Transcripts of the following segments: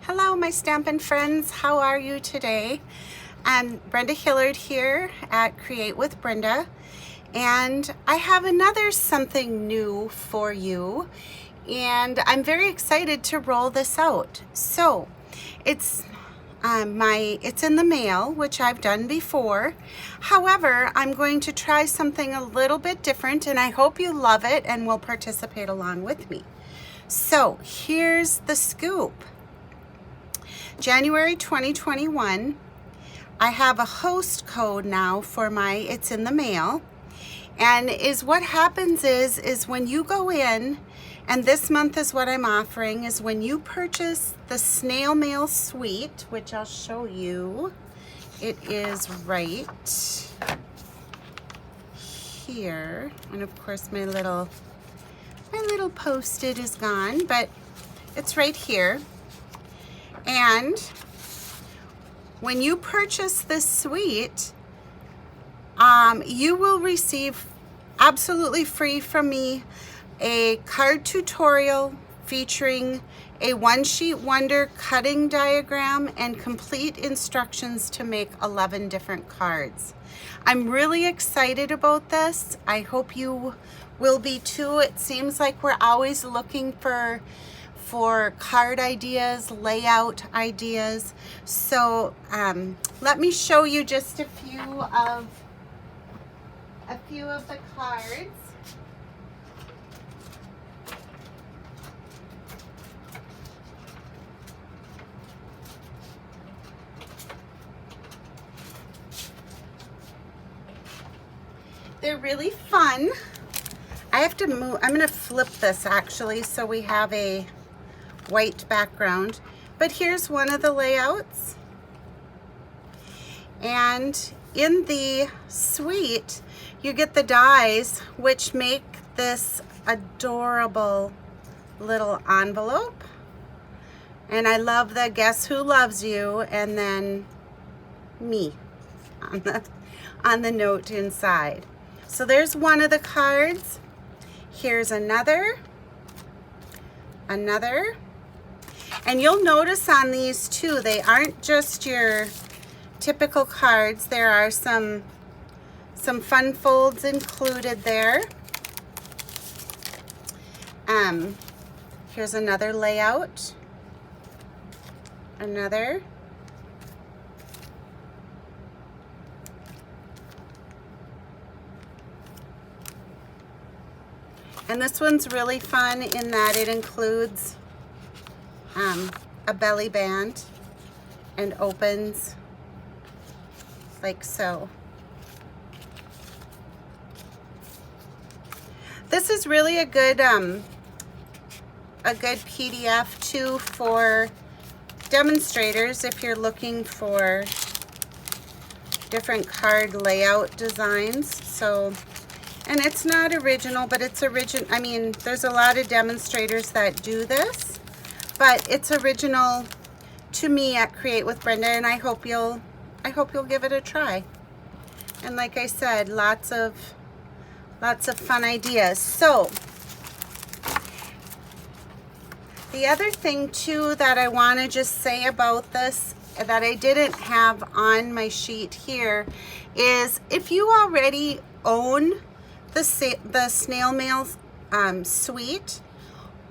Hello, my Stampin' friends. How are you today? I'm Brenda Hillard here at Create with Brenda, and I have another something new for you, and I'm very excited to roll this out. So, it's in the mail, which I've done before. However, I'm going to try something a little bit different, and I hope you love it and will participate along with me. So, here's the scoop. January 2021, I have a host code now for my It's in the Mail. And what happens is when you go in, and this month is what I'm offering, is when you purchase the snail mail suite, which I'll show you. It is right here. And of course my little Post-it is gone, but it's right here. And when you purchase this suite, you will receive absolutely free from me a card tutorial featuring a one-sheet wonder cutting diagram and complete instructions to make 11 different cards. I'm really excited about this. I hope you will be too. It seems like we're always looking for card ideas, layout ideas. So let me show you just a few of the cards. They're really fun. I have to move, I'm gonna flip this actually so we have a white background, but here's one of the layouts. And in the suite, you get the dies, which make this adorable little envelope. And I love the Guess Who Loves You, and then me on the note inside. So there's one of the cards. Here's another. And you'll notice on these too, they aren't just your typical cards. There are some fun folds included there. Here's another layout. Another. And this one's really fun in that it includes a belly band and opens like so. This is really a good PDF too for demonstrators if you're looking for different card layout designs. So, and it's not original, but it's original. I mean, there's a lot of demonstrators that do this, but it's original to me at Create with Brenda, and I hope you'll give it a try. And like I said, lots of fun ideas. So the other thing too that I want to just say about this that I didn't have on my sheet here is if you already own the snail mail suite,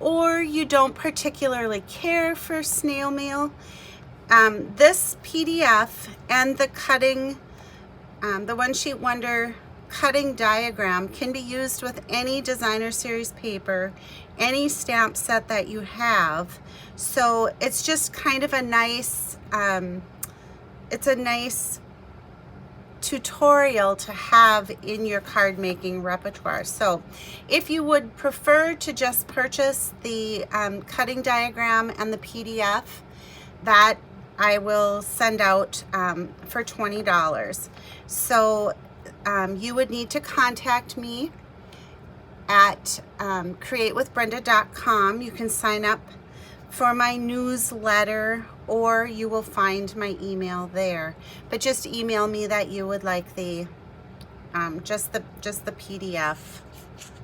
or you don't particularly care for snail mail, this PDF and the cutting, the One Sheet Wonder cutting diagram can be used with any designer series paper, any stamp set that you have. So it's just kind of a nice, it's a nice tutorial to have in your card making repertoire. So if you would prefer to just purchase the cutting diagram and the PDF, that I will send out for $20. So you would need to contact me at createwithbrenda.com. You can sign up for my newsletter, or you will find my email there. But just email me that you would like the just the PDF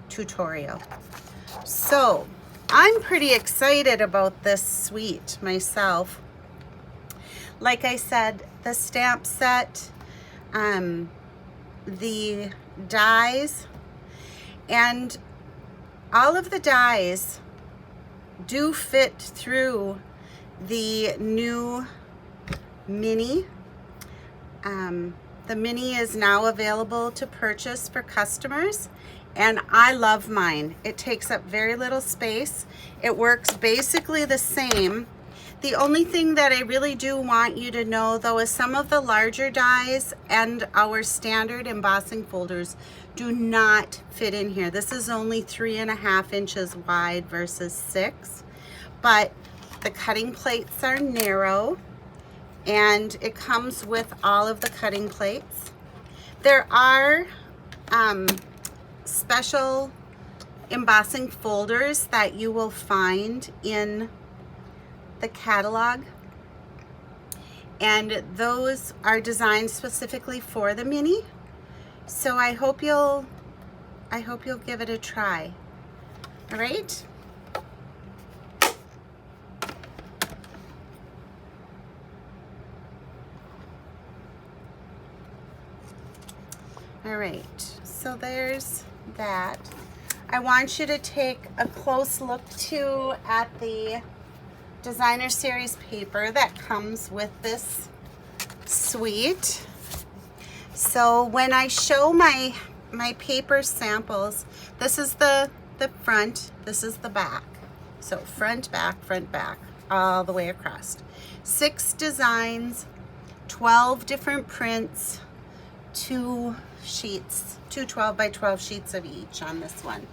tutorial. So I'm pretty excited about this suite myself. Like I said, the stamp set, the dies, and all of the dies do fit through the new mini. The mini is now available to purchase for customers, and I love mine. It takes up very little space. It works basically the same. The only thing that I really do want you to know though is some of the larger dies and our standard embossing folders do not fit in here. This is only 3.5 inches wide versus 6, but the cutting plates are narrow, and it comes with all of the cutting plates. There are special embossing folders that you will find in the catalog, and those are designed specifically for the mini. So I hope you'll give it a try. All right. All right, so there's that. I want you to take a close look too at the designer series paper that comes with this suite. So when I show my paper samples, this is the front, this is the back. So front, back, all the way across. 6 designs, 12 different prints, 2 sheets, 2 12 by 12 sheets of each on this one.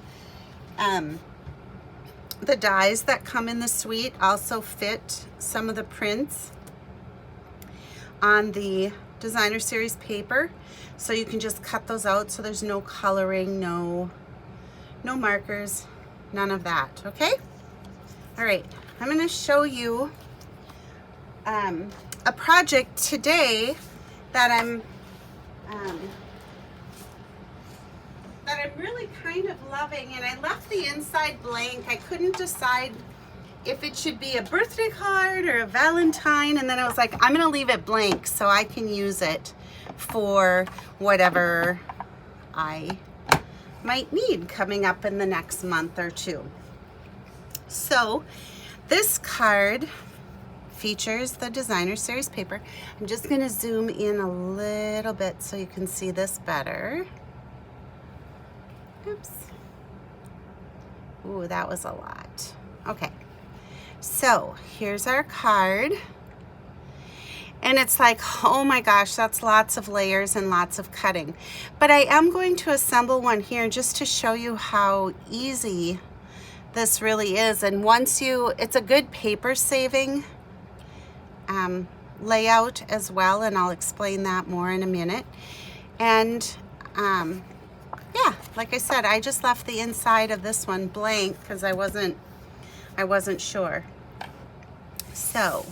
The dies that come in the suite also fit some of the prints on the designer series paper, so you can just cut those out, so there's no coloring, no markers, none of that. Okay, all right, I'm going to show you a project today that I'm really kind of loving, and I left the inside blank. I couldn't decide if it should be a birthday card or a Valentine, and then I was like, I'm gonna leave it blank so I can use it for whatever I might need coming up in the next month or two. So this card features the designer series paper. I'm just gonna zoom in a little bit so you can see this better. Oops. Ooh, that was a lot. Okay, so here's our card. And it's like, oh my gosh, that's lots of layers and lots of cutting. But I am going to assemble one here just to show you how easy this really is. And once it's a good paper saving layout as well, and I'll explain that more in a minute. And yeah, like I said, I just left the inside of this one blank because I wasn't sure. So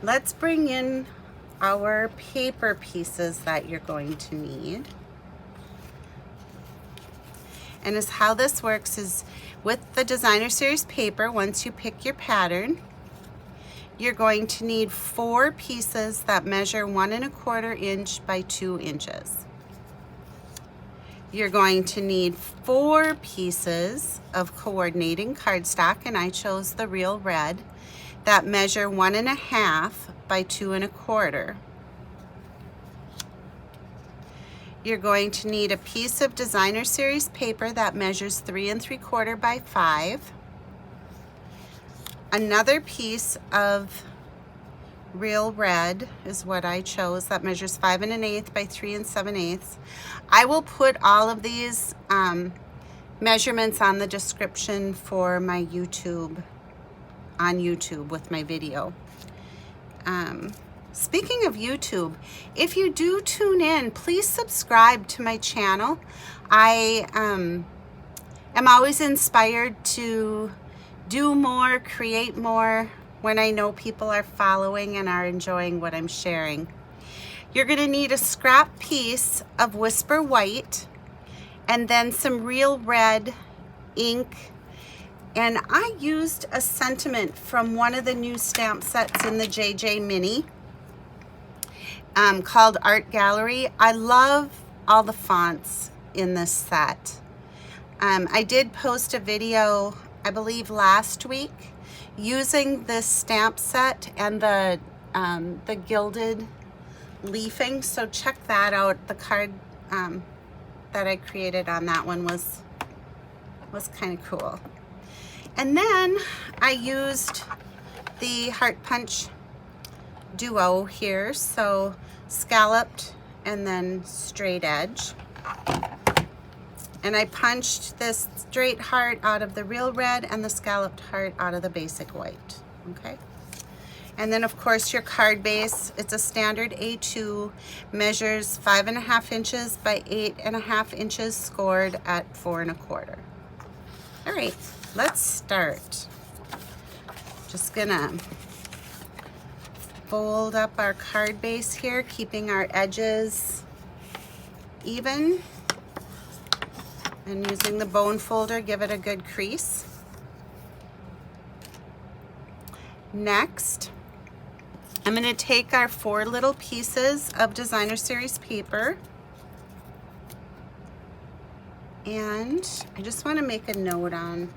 let's bring in our paper pieces that you're going to need. And as how this works is with the designer series paper, once you pick your pattern, you're going to need 4 pieces that measure 1¼ inch by 2 inches. You're going to need 4 pieces of coordinating cardstock, and I chose the Real Red, that measure 1½ by 2¼ You're going to need a piece of designer series paper that measures 3¾ by 5. Another piece of Real Red is what I chose, that measures 5⅛ by 3�7. I will put all of these measurements on the description for my YouTube, on YouTube with my video. Speaking of YouTube, if you do tune in, please subscribe to my channel. I am always inspired to do more, create more, when I know people are following and are enjoying what I'm sharing. You're gonna need a scrap piece of Whisper White and then some Real Red ink And I used a sentiment from one of the new stamp sets in the JJ Mini called Art Gallery. I love all the fonts in this set. I did post a video, I believe last week, using this stamp set and the gilded leafing, so check that out. The card that I created on that one was kind of cool. And then I used the Heart Punch Duo here, so scalloped and then straight edge. And I punched this straight heart out of the real red and the scalloped heart out of the basic white, okay? And then of course your card base, it's a standard A2, measures 5.5 inches by 8.5 inches, scored at 4 1/4. All right, let's start. Just gonna fold up our card base here, keeping our edges even. And using the bone folder, give it a good crease. Next, I'm going to take our 4 little pieces of designer series paper, and I just want to make a note on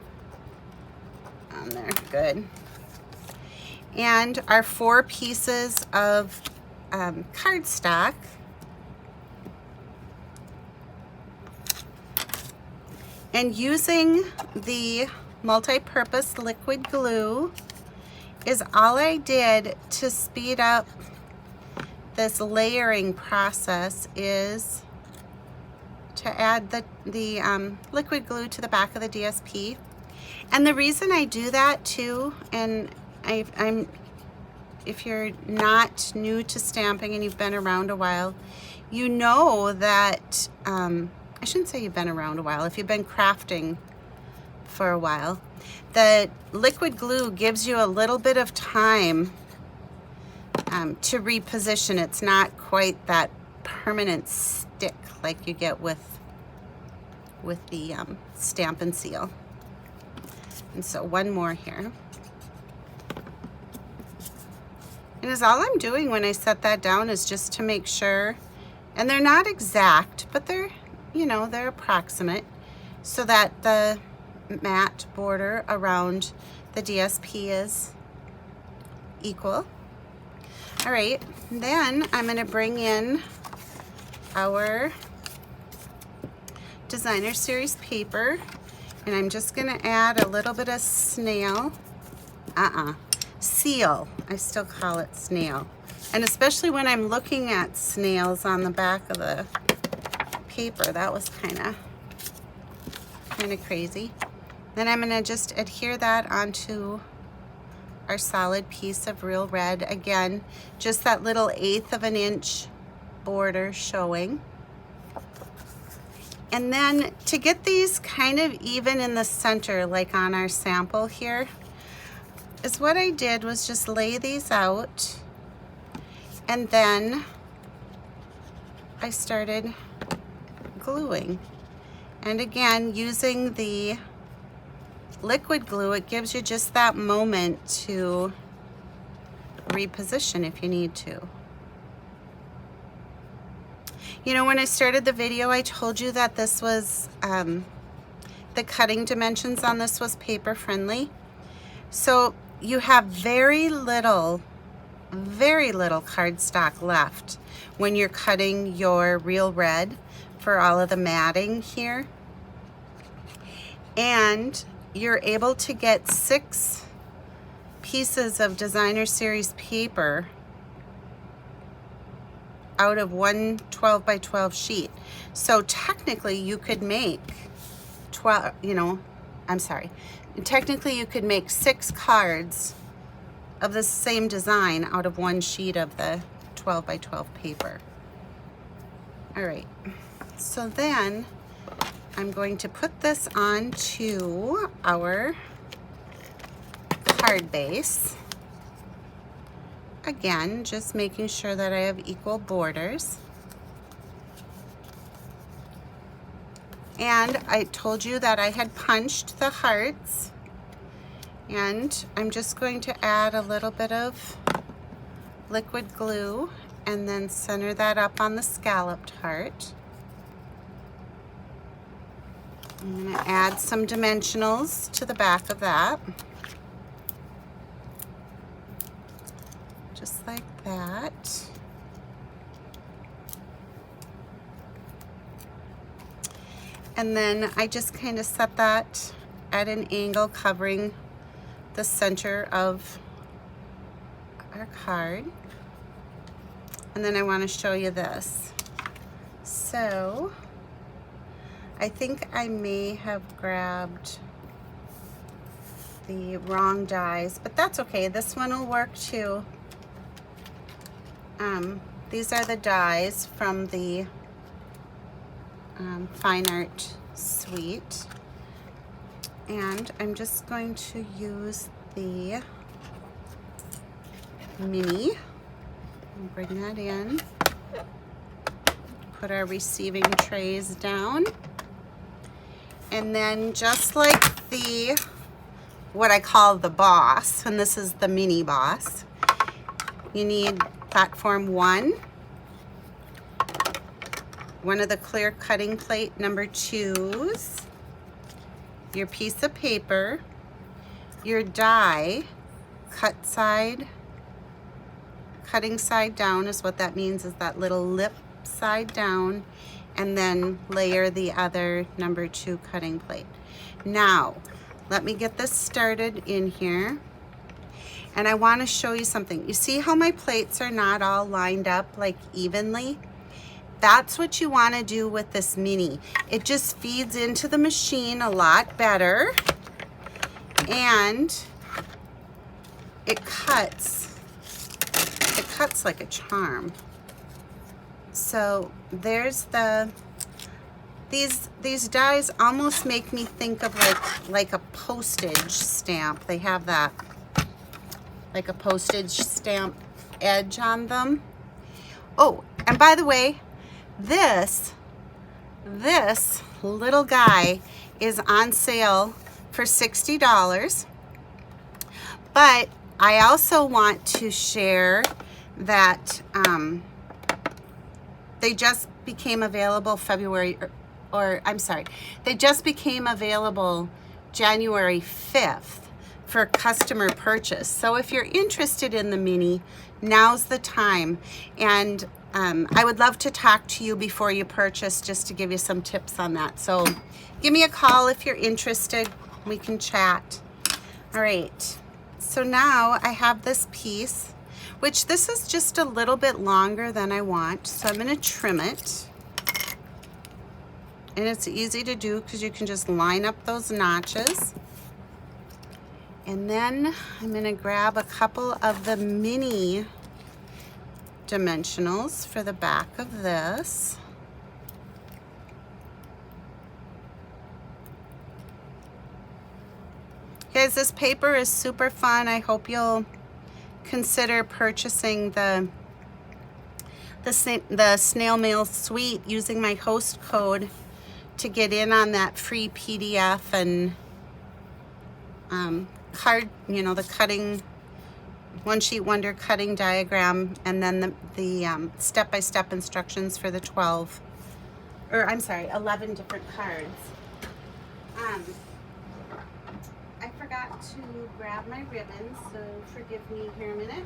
there. Good. And our 4 pieces of cardstock. And using the multi-purpose liquid glue is all I did to speed up this layering process, is to add the liquid glue to the back of the DSP. And the reason I do that too, and if you're not new to stamping and you've been around a while, you know that, I shouldn't say you've been around a while, if you've been crafting for a while, the liquid glue gives you a little bit of time to reposition. It's not quite that permanent stick like you get with the Stamp and Seal. And so one more here. And is all I'm doing when I set that down is just to make sure, and they're not exact, but they're, you know, they're approximate, so that the matte border around the DSP is equal. All right, then I'm going to bring in our designer series paper, and I'm just going to add a little bit of snail, seal. I still call it snail. And especially when I'm looking at snails on the back of the paper, that was kind of crazy. Then I'm going to just adhere that onto our solid piece of real red. Again, just that little 1/8 of an inch border showing. And then to get these kind of even in the center, like on our sample here, is what I did was just lay these out, and then I started gluing. And again, using the liquid glue, it gives you just that moment to reposition if you need to. You know, when I started the video, I told you that this was, the cutting dimensions on this was paper friendly. So you have very little cardstock left when you're cutting your real red for all of the matting here. And you're able to get 6 pieces of designer series paper out of one 12 by 12 sheet. So technically you could make 12, technically you could make 6 cards of the same design out of one sheet of the 12 by 12 paper. All right, so then I'm going to put this onto our card base. Again, just making sure that I have equal borders. And I told you that I had punched the hearts And I'm just going to add a little bit of liquid glue and then center that up on the scalloped heart. I'm going to add some dimensionals to the back of that. Just like that. And then I just kind of set that at an angle covering the center of our card. And then I want to show you this. So I think I may have grabbed the wrong dies, but that's okay. This one will work too. These are the dies from the Fine Art Suite. And I'm just going to use the mini and bring that in. Put our receiving trays down. And then just like the, what I call the boss, and this is the mini boss, you need platform one of the clear cutting plate number 2s, your piece of paper, your die, cutting side down is what that means, is that little lip side down, and then layer the other number 2 cutting plate. Now, let me get this started in here. And I want to show you something. You see how my plates are not all lined up like evenly? That's what you want to do with this mini. It just feeds into the machine a lot better, and it cuts like a charm. So there's the, these dies almost make me think of like a postage stamp. They have that, like a postage stamp edge on them. Oh, and by the way, this little guy is on sale for $60. But I also want to share that they just became available they just became available January 5th for customer purchase. So if you're interested in the mini, now's the time. And I would love to talk to you before you purchase, just to give you some tips on that. So give me a call if you're interested. We can chat. All right. So now I have this piece, which this is just a little bit longer than I want. So I'm going to trim it. And it's easy to do because you can just line up those notches. And then I'm going to grab a couple of the mini dimensionals for the back of this. Guys, this paper is super fun. I hope you'll consider purchasing the snail mail suite using my host code to get in on that free PDF and card, you know, the cutting, one sheet wonder cutting diagram, and then the step-by-step instructions for the 11 different cards. I forgot to grab my ribbons, so forgive me here a minute.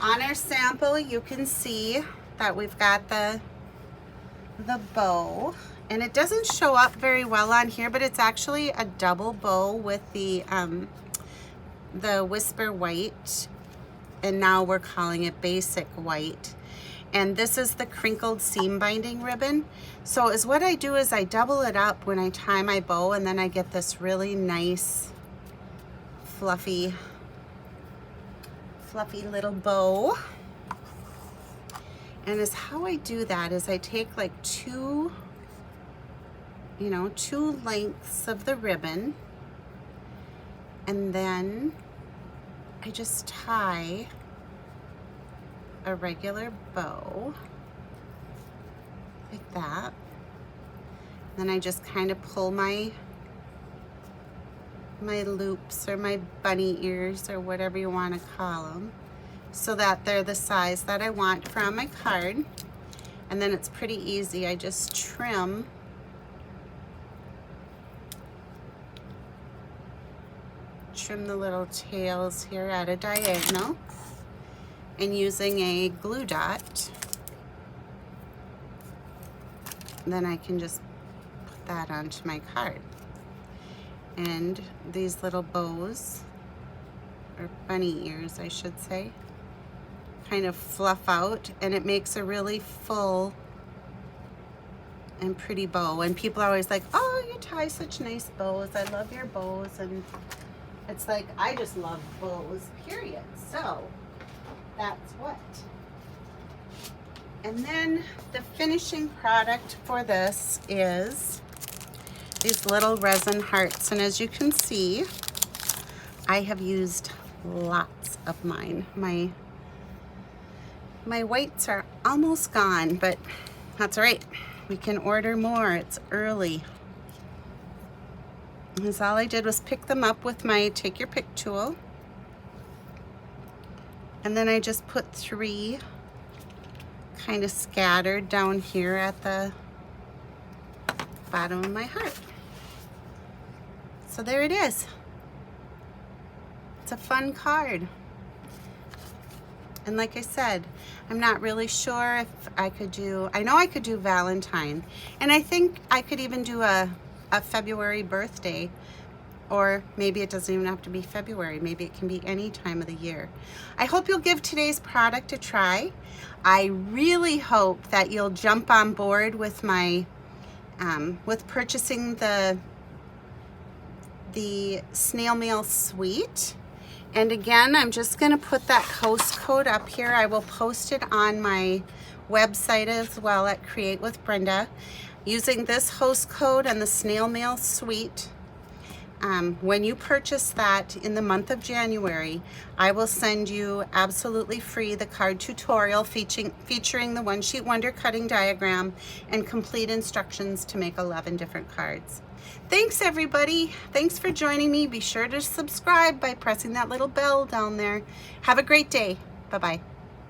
On our sample, you can see that we've got the bow, and it doesn't show up very well on here, but it's actually a double bow with the Whisper White, and now we're calling it Basic White. And this is the crinkled seam binding ribbon. So is what I do is I double it up when I tie my bow, and then I get this really nice fluffy little bow. And is how I do that is I take like two lengths of the ribbon, and then I just tie a regular bow like that. Then I just kind of pull my my loops or my bunny ears or whatever you want to call them, so that they're the size that I want for on my card. And then it's pretty easy. I just trim the little tails here at a diagonal, and using a glue dot, then I can just put that onto my card. And these little bows, or bunny ears I should say, kind of fluff out, and it makes a really full and pretty bow. And people are always like, oh, you tie such nice bows, I love your bows. And it's like, I just love bows, period. So that's what. And then the finishing product for this is these little resin hearts. And as you can see, I have used lots of mine. My whites are almost gone, but that's all right. We can order more. It's early. Because all I did was pick them up with my take your pick tool. And then I just put 3 kind of scattered down here at the bottom of my heart. So there it is. It's a fun card. And like I said, I'm not really sure if I could do, I know I could do Valentine. And I think I could even do a February birthday, or maybe it doesn't even have to be February. Maybe it can be any time of the year. I hope you'll give today's product a try. I really hope that you'll jump on board with my, with purchasing the snail mail suite. And again, I'm just gonna put that host code up here. I will post it on my website as well at Create with Brenda. Using this host code and the snail mail suite, when you purchase that in the month of January, I will send you absolutely free the card tutorial featuring the one sheet wonder cutting diagram and complete instructions to make 11 different cards. Thanks everybody. Thanks for joining me. Be sure to subscribe by pressing that little bell down there. Have a great day. Bye-bye.